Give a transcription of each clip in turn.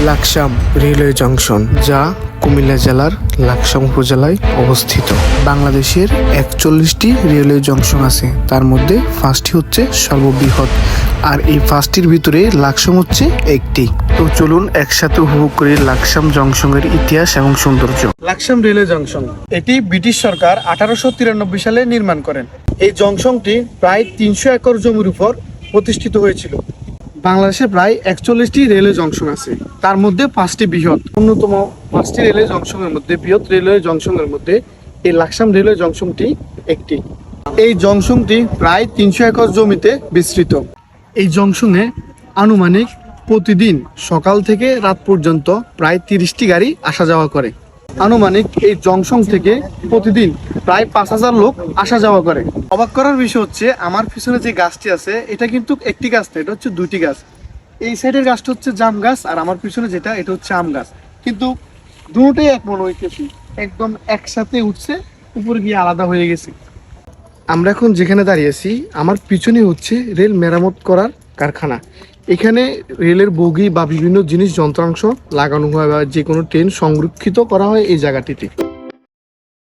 Laksam railway junction, যা কুমিল্লা জেলার লাকসাম উপজেলায় অবস্থিত। বাংলাদেশের 41টি রেলওয়ে জংশন আছে, তার মধ্যে 5টি হচ্ছে সর্ববৃহৎ, আর এই 5টির ভিতরে লাকসাম হচ্ছে একটি। তো চলুন একসাথে উপভোগ করি লাকসাম জংশনের ইতিহাস এবং সৌন্দর্য। লাকসাম রেলওয়ে জংশন, এটি ব্রিটিশ সরকার 1893 সালে নির্মাণ করেন। এই জংশনটি প্রায় 300 একর জমির উপর প্রতিষ্ঠিত হয়েছিল। বাংলাদেশে প্রায় 41টি রেলওয়ে জংশন আছে, তার মধ্যে 5টি বৃহৎ। অন্যতম 5টি রেলওয়ে জংশনের মধ্যে বৃহৎ রেলওয়ে জংশনের মধ্যে এই লাকসাম রেলওয়ে জংশনটি একটি। এই জংশনটি প্রায় 300 একর জমিতে বিস্তৃত। এই জংশনে আনুমানিক প্রতিদিন সকাল থেকে রাত পর্যন্ত প্রায় 30টি গাড়ি আসা যাওয়া করে। আনুমানিক এই জংশন থেকে প্রতিদিন প্রায় 5000 লোক আসা যাওয়া করে। অবাক করার বিষয় হচ্ছে, আমার পিছনে যে গাছটি আছে এটা কিন্তু একটি গাছ না, এটা হচ্ছে 2টি গাছ। এই সাইডের গাছটা হচ্ছে জাম গাছ, আর আমার পিছনে যেটা এটা হচ্ছে আম গাছ, কিন্তু দুটোই এক মনে হইতেছে, একদম একসাথে উঠছে, উপরে গিয়ে আলাদা হয়ে গেছে। আমরা এখন যেখানে দাঁড়িয়েছি, আমার পিছনে হচ্ছে রেল মেরামত করার কারখানা। এখানে রেলের বগি বা বিভিন্ন জিনিস যন্ত্রাংশ লাগানো হয় বা যে কোনো ট্রেন সংরক্ষিত করা হয় এই জায়গাটিতে।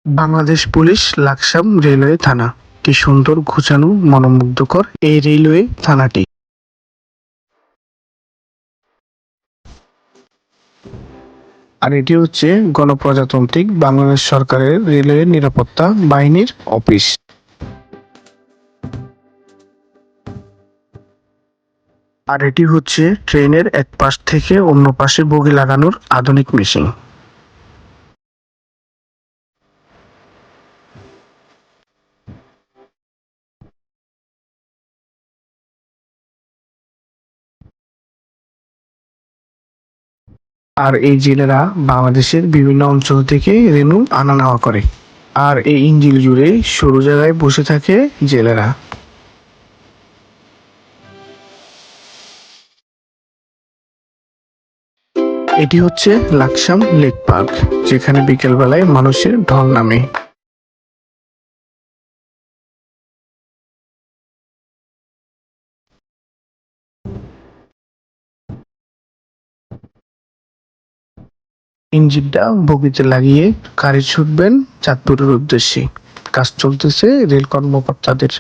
বাংলাদেশ পুলিশ লাকসাম রেলওয়ে থানা, কি সুন্দর ঘুচানো মনোমুগ্ধকর এই রেলওয়ে থানাটি। আর এটি হচ্ছে গণপ্রজাতান্ত্রিক বাংলাদেশ সরকারের রেলওয়ে নিরাপত্তা বাহিনীর অফিস। আর এটি হচ্ছে ট্রেনের এক পাশ থেকে অন্য পাশে বগি লাগানোর আধুনিক মেশিন। আর এই জেলেরা বাংলাদেশের বিভিন্ন অঞ্চল থেকে রেনু আনা নেওয়া করে। আর এই ইঞ্জিল জুড়ে সরু জায়গায় বসে থাকে জেলেরা। এটি হচ্ছে লাকসাম লেক পার্ক, যেখানে বিকেল বেলায় মানুষের ঢল নামে। ইঞ্জিনটা বগিতে লাগিয়ে গাড়ি ছুটবেন চাঁদপুরের উদ্দেশ্যে। কাজ চলতেছে রেল কর্মকর্তাদের।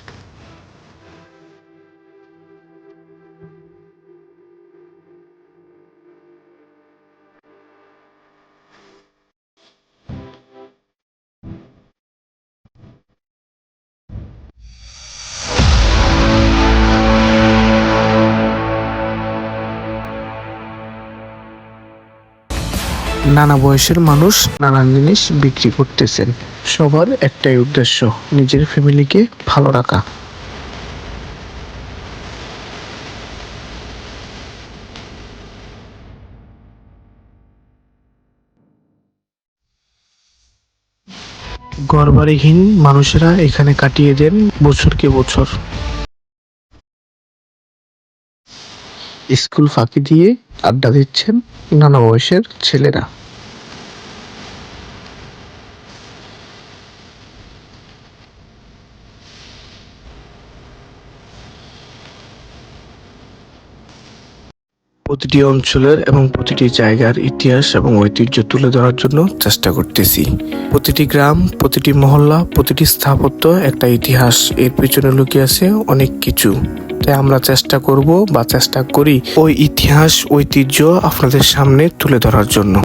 নানা বয়সের মানুষ নানান জিনিস বিক্রি করতেছেন। সবার একটাই উদ্দেশ্য, নিজের ফ্যামিলিকে ভালো রাখা। ঘরবাড়িহীন মানুষেরা এখানে কাটিয়ে দেন বছরকে বছর। স্কুল ফাঁকি দিয়ে আড্ডা দিচ্ছেন নানা বয়সের ছেলেরা। প্রতিটি অঞ্চলের এবং প্রতিটি জায়গার ইতিহাস এবং ঐতিহ্য তুলে ধরার জন্য চেষ্টা করতেছি। প্রতিটি গ্রাম, প্রতিটি মহল্লা, প্রতিটি স্থাপত্য একটা ইতিহাস, এর পেছনে লুকিয়ে আছে অনেক কিছু। তাই আমরা চেষ্টা করব বা চেষ্টা করি ওই ইতিহাস ঐতিহ্য আপনাদের সামনে তুলে ধরার জন্য।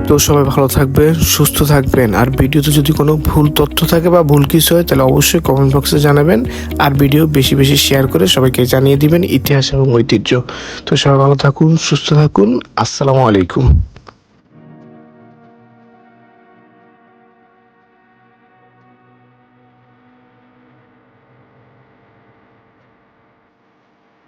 তো সবাই ভালো থাকবেন, সুস্থ থাকবেন। আর ভিডিওতে যদি কোনো ভুল তথ্য থাকে বা ভুল কিছু হয় তাহলে অবশ্যই কমেন্ট বক্সে জানাবেন। আর ভিডিও বেশি বেশি শেয়ার করে সবাইকে জানিয়ে দিবেন ইতিহাস এবং ঐতিহ্য। তো সবাই ভালো থাকুন, সুস্থ থাকুন। আসসালামু আলাইকুম।